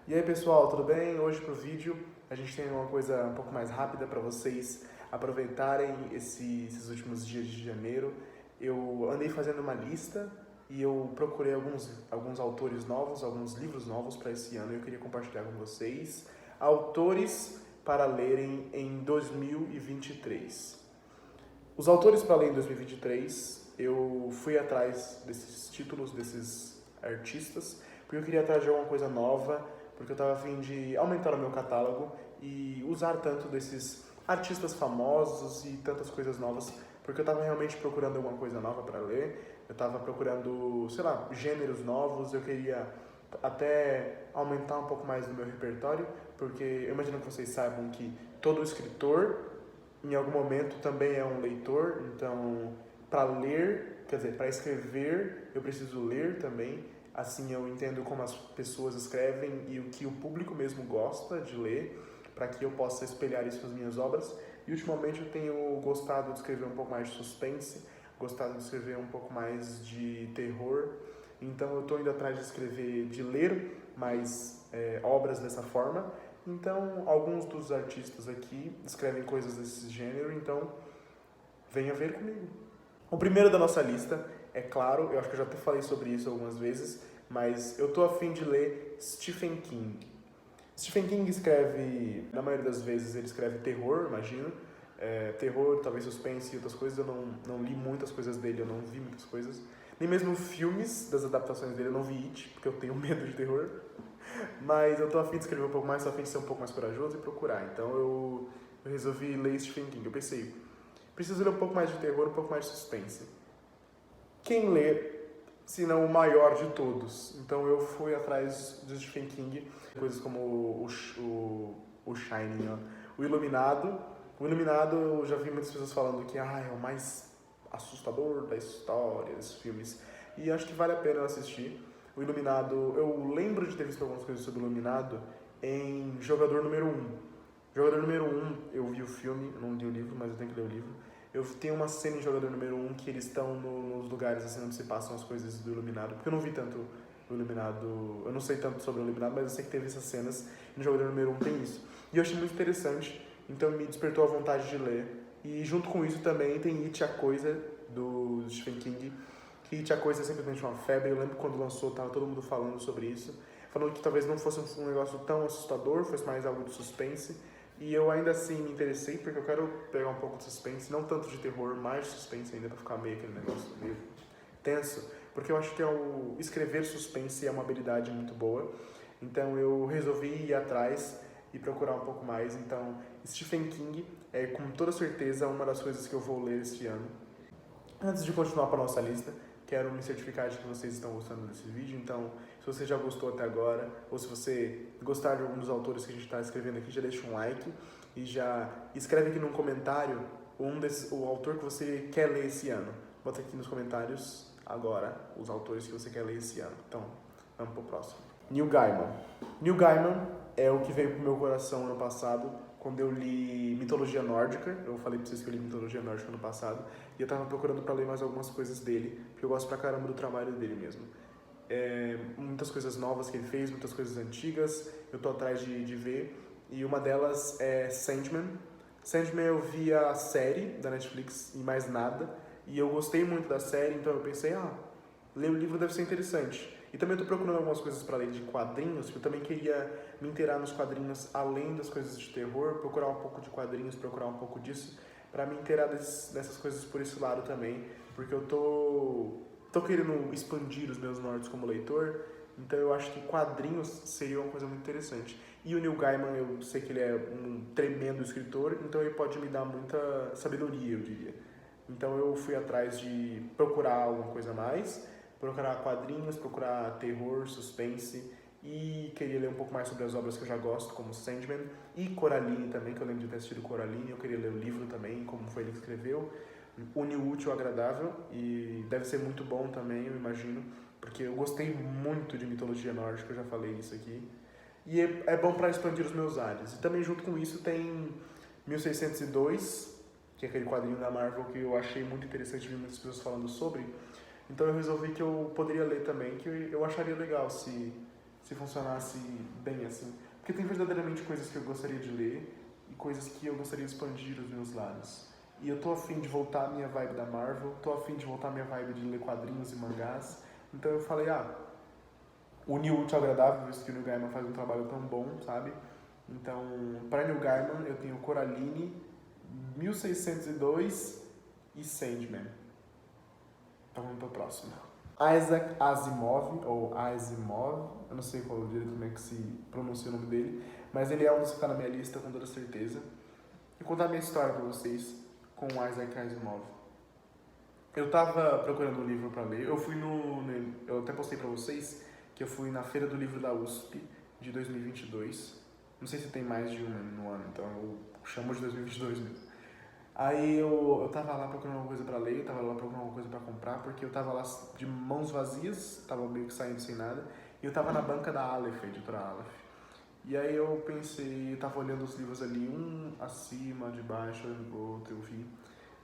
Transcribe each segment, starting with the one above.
E aí pessoal, tudo bem? Hoje pro vídeo a gente tem uma coisa um pouco mais rápida para vocês aproveitarem esses últimos dias de janeiro. Eu andei fazendo uma lista e eu procurei alguns autores novos, alguns livros novos para esse ano e eu queria compartilhar com vocês. Autores para lerem em 2023. Os autores para ler em 2023, eu fui atrás desses títulos, desses artistas, porque eu queria trazer alguma coisa nova, porque eu estava a fim de aumentar o meu catálogo e usar tanto desses artistas famosos e tantas coisas novas, porque eu estava realmente procurando alguma coisa nova para ler, eu estava procurando, sei lá, gêneros novos, eu queria até aumentar um pouco mais do meu repertório, porque eu imagino que vocês saibam que todo escritor, em algum momento, também é um leitor, então, para ler, quer dizer, para escrever, eu preciso ler também. Assim eu entendo como as pessoas escrevem e o que o público mesmo gosta de ler, para que eu possa espelhar isso nas minhas obras. E ultimamente eu tenho gostado de escrever um pouco mais de suspense, gostado de escrever um pouco mais de terror. Então eu estou indo atrás de escrever, de ler mais obras dessa forma. Então alguns dos artistas aqui escrevem coisas desse gênero, então venha ver comigo. O primeiro da nossa lista, é claro, eu acho que eu já até falei sobre isso algumas vezes, mas eu tô a fim de ler Stephen King. Stephen King escreve, na maioria das vezes, ele escreve terror, imagino. Terror, talvez suspense e outras coisas. Eu não li muitas coisas dele, eu não vi muitas coisas. Nem mesmo filmes das adaptações dele, eu não vi It, porque eu tenho medo de terror. Mas eu tô a fim de escrever um pouco mais, tô a fim de ser um pouco mais corajoso e procurar. Então eu resolvi ler Stephen King. Eu pensei, preciso ler um pouco mais de terror, um pouco mais de suspense. Quem lê, se não o maior de todos? Então eu fui atrás de Stephen King, coisas como o Shining, ó. O Iluminado. O Iluminado eu já vi muitas pessoas falando que é o mais assustador da história, desses filmes. E acho que vale a pena assistir. O Iluminado, eu lembro de ter visto algumas coisas sobre o Iluminado em Jogador Número 1. Jogador Número 1, eu vi o filme, eu não li o livro, mas eu tenho que ler o livro. Eu tenho uma cena em Jogador Número 1 que eles estão nos lugares assim onde se passam as coisas do Iluminado, porque eu não vi tanto o Iluminado, eu não sei tanto sobre o Iluminado, mas eu sei que teve essas cenas, e no Jogador Número 1 tem isso. E eu achei muito interessante, então me despertou a vontade de ler. E junto com isso também tem It, a Coisa, do Stephen King, que It, a Coisa é simplesmente uma febre. Eu lembro quando lançou, tava todo mundo falando sobre isso, falando que talvez não fosse um negócio tão assustador, fosse mais algo de suspense. E eu ainda assim me interessei, porque eu quero pegar um pouco de suspense, não tanto de terror, mais de suspense ainda, pra ficar meio aquele negócio meio tenso, porque eu acho que escrever suspense é uma habilidade muito boa. Então eu resolvi ir atrás e procurar um pouco mais. Então Stephen King é com toda certeza uma das coisas que eu vou ler este ano. Antes de continuar para a nossa lista, quero me certificar de que vocês estão gostando desse vídeo. Então, se você já gostou até agora, ou se você gostar de algum dos autores que a gente está escrevendo aqui, já deixa um like e já escreve aqui num comentário o autor que você quer ler esse ano. Bota aqui nos comentários agora os autores que você quer ler esse ano. Então, vamos pro próximo. Neil Gaiman. Neil Gaiman é o que veio pro meu coração ano passado, quando eu li mitologia nórdica. Eu falei pra vocês que eu li mitologia nórdica ano passado, e eu tava procurando pra ler mais algumas coisas dele, porque eu gosto pra caramba do trabalho dele mesmo. Muitas coisas novas que ele fez, muitas coisas antigas, eu tô atrás de ver, e uma delas é Sandman. Sandman eu vi a série da Netflix e mais nada, e eu gostei muito da série, então eu pensei, ler o livro deve ser interessante. E também estou procurando algumas coisas para ler de quadrinhos, porque eu também queria me inteirar nos quadrinhos, além das coisas de terror, procurar um pouco de quadrinhos, procurar um pouco disso, para me inteirar dessas coisas por esse lado também, porque eu tô querendo expandir os meus nortes como leitor, então eu acho que quadrinhos seria uma coisa muito interessante. E o Neil Gaiman, eu sei que ele é um tremendo escritor, então ele pode me dar muita sabedoria, eu diria. Então eu fui atrás de procurar alguma coisa a mais, procurar quadrinhos, procurar terror, suspense, e queria ler um pouco mais sobre as obras que eu já gosto, como Sandman e Coraline também, que eu lembro de ter assistido Coraline. Eu queria ler o livro também, como foi ele que escreveu. Une o útil ao agradável, e deve ser muito bom também, eu imagino, porque eu gostei muito de mitologia nórdica, eu já falei isso aqui. E é bom para expandir os meus ares. E também junto com isso tem 1602, que é aquele quadrinho da Marvel que eu achei muito interessante, vi muitas pessoas falando sobre. Então eu resolvi que eu poderia ler também, que eu acharia legal se se funcionasse bem assim. Porque tem verdadeiramente coisas que eu gostaria de ler e coisas que eu gostaria de expandir os meus lados. E eu tô afim de voltar à minha vibe da Marvel, tô afim de voltar à minha vibe de ler quadrinhos e mangás. Então eu falei, unir o útil ao agradável, visto que o Neil Gaiman faz um trabalho tão bom, sabe? Então, para Neil Gaiman, eu tenho Coraline, 1602 e Sandman. Então vamos para o próximo. Isaac Asimov, ou Asimov, eu não sei qual direito como é que se pronuncia o nome dele, mas ele é um dos que está na minha lista com toda certeza. Vou contar a minha história para vocês com Isaac Asimov. Eu tava procurando um livro para ler, eu até postei para vocês que eu fui na Feira do Livro da USP de 2022. Não sei se tem mais de uma no ano, então eu chamo de 2022 mesmo. Aí eu tava lá procurando alguma coisa pra ler, eu tava lá procurando alguma coisa pra comprar, porque eu tava lá de mãos vazias, tava meio que saindo sem nada, e eu tava na banca da Aleph, a editora Aleph. E aí eu pensei, eu tava olhando os livros ali, um acima, de baixo, olhando pro outro, eu vi.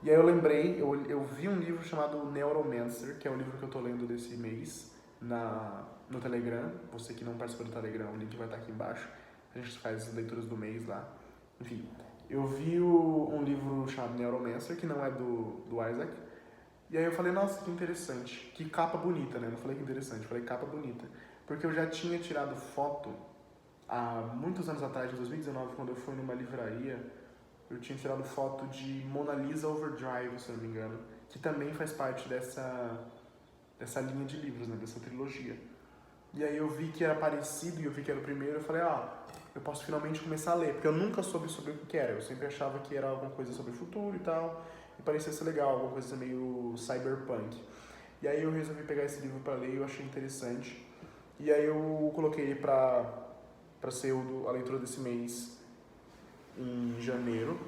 E aí eu lembrei, eu vi um livro chamado Neuromancer, que é o livro que eu tô lendo desse mês, no Telegram. Você que não participa do Telegram, o link vai estar aqui embaixo. A gente faz as leituras do mês lá. Enfim, eu vi um livro chamado Neuromancer, que não é do Isaac. E aí eu falei, nossa, que interessante. Que capa bonita, né? Não falei que interessante, falei capa bonita. Porque eu já tinha tirado foto há muitos anos atrás, em 2019, quando eu fui numa livraria. Eu tinha tirado foto de Mona Lisa Overdrive, se eu não me engano, que também faz parte dessa linha de livros, né? Dessa trilogia. E aí eu vi que era parecido e eu vi que era o primeiro, eu falei, eu posso finalmente começar a ler, porque eu nunca soube sobre o que era, eu sempre achava que era alguma coisa sobre o futuro e tal, e parecia ser legal, alguma coisa meio cyberpunk. E aí eu resolvi pegar esse livro para ler e eu achei interessante, e aí eu coloquei ele para ser a leitura desse mês, em janeiro,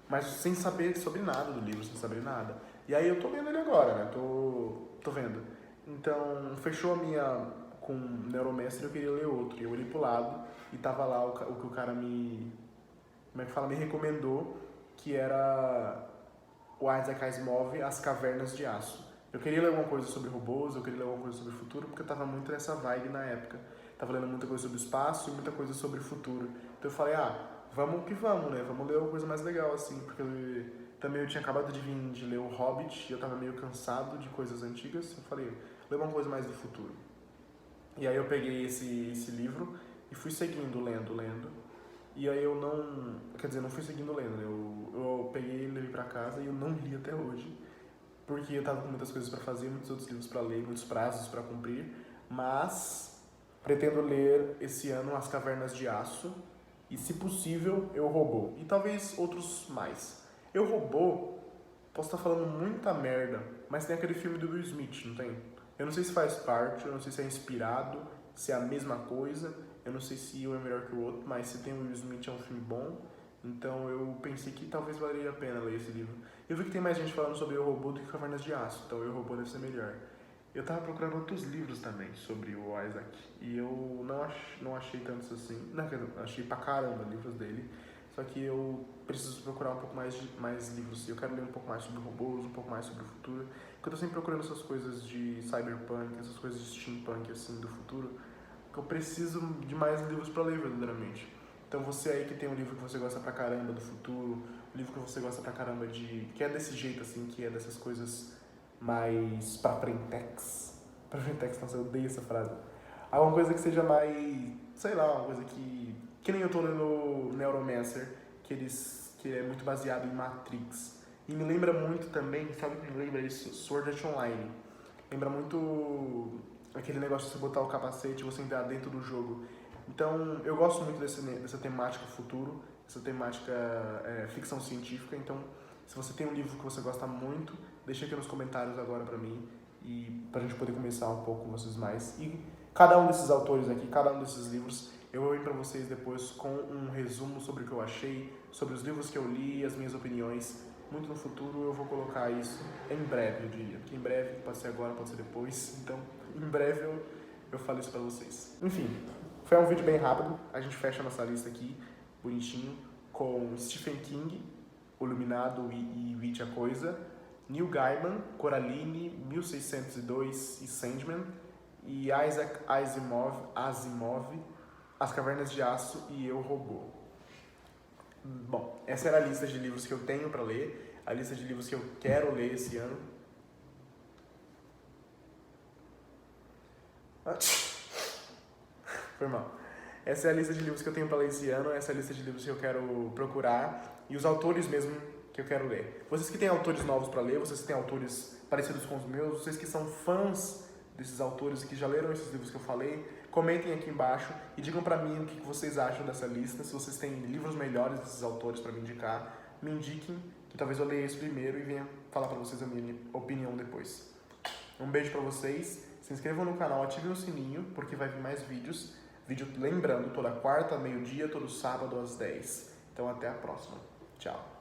mas sem saber sobre nada do livro, sem saber nada. E aí eu tô lendo ele agora, né, tô vendo. Então, fechou a minha com Neuromancer, eu queria ler outro. E eu olhei pro lado e tava lá o que o cara me recomendou, que era o Isaac Asimov, As Cavernas de Aço. Eu queria ler alguma coisa sobre robôs, eu queria ler alguma coisa sobre o futuro, porque eu tava muito nessa vibe na época. Tava lendo muita coisa sobre o espaço e muita coisa sobre o futuro. Então eu falei, vamos que vamos, né? Vamos ler uma coisa mais legal, assim, porque eu tinha acabado de vir de ler o Hobbit e eu tava meio cansado de coisas antigas. Eu falei, ler uma coisa mais do futuro. E aí eu peguei esse livro e fui seguindo, lendo. E aí eu não fui seguindo lendo, né? Eu peguei ele, levei pra casa e eu não li até hoje. Porque eu tava com muitas coisas pra fazer, muitos outros livros pra ler, muitos prazos pra cumprir. Mas pretendo ler esse ano As Cavernas de Aço e, se possível, Eu, Robô. E talvez outros mais. Eu, Robô, posso estar falando muita merda, mas tem aquele filme do Will Smith, não tem? Eu não sei se faz parte, eu não sei se é inspirado, se é a mesma coisa, eu não sei se um é melhor que o outro, mas se tem o Will Smith é um filme bom, então eu pensei que talvez valeria a pena ler esse livro. Eu vi que tem mais gente falando sobre o robô do que Cavernas de Aço, então o robô deve ser melhor. Eu tava procurando outros livros também sobre o Isaac, e eu não achei tantos assim, não, achei pra caramba livros dele, só que eu preciso procurar um pouco mais livros. Eu quero ler um pouco mais sobre robôs, um pouco mais sobre o futuro. Porque eu tô sempre procurando essas coisas de cyberpunk, essas coisas de steampunk, assim, do futuro. Que eu preciso de mais livros pra ler, verdadeiramente. Então você aí que tem um livro que você gosta pra caramba do futuro, um livro que você gosta pra caramba que é desse jeito, assim, que é dessas coisas mais pra frentex. Pra frentex, nossa, eu odeio essa frase. Alguma coisa que seja mais, sei lá, uma coisa que nem eu tô lendo Neuromancer, que é muito baseado em Matrix. E me lembra muito também, sabe o que me lembra isso? Sword Art Online. Lembra muito aquele negócio de você botar o capacete e você entrar dentro do jogo. Então, eu gosto muito dessa temática futuro, essa temática ficção científica. Então, se você tem um livro que você gosta muito, deixa aqui nos comentários agora pra mim, e pra gente poder conversar um pouco com vocês mais. E cada um desses autores aqui, cada um desses livros, eu vou vir para vocês depois com um resumo sobre o que eu achei, sobre os livros que eu li, as minhas opiniões. Muito no futuro eu vou colocar isso, em breve eu diria, porque em breve, pode ser agora, pode ser depois, então em breve eu falo isso para vocês. Enfim, foi um vídeo bem rápido, a gente fecha a nossa lista aqui, bonitinho, com Stephen King, O Iluminado e Vite a Coisa, Neil Gaiman, Coraline, 1602 e Sandman, e Isaac Asimov, As Cavernas de Aço e Eu, Robô. Bom, essa era a lista de livros que eu tenho para ler, a lista de livros que eu quero ler esse ano. Foi mal. Essa é a lista de livros que eu tenho para ler esse ano, essa é a lista de livros que eu quero procurar e os autores mesmo que eu quero ler. Vocês que têm autores novos para ler, vocês que têm autores parecidos com os meus, vocês que são fãs desses autores e que já leram esses livros que eu falei, comentem aqui embaixo e digam para mim o que vocês acham dessa lista. Se vocês têm livros melhores desses autores para me indicar, me indiquem, que talvez eu leia esse primeiro e venha falar para vocês a minha opinião depois. Um beijo para vocês, se inscrevam no canal, ativem o sininho, porque vai vir mais vídeos. Vídeo, lembrando, toda quarta, meio-dia, todo sábado às 10. Então até a próxima. Tchau.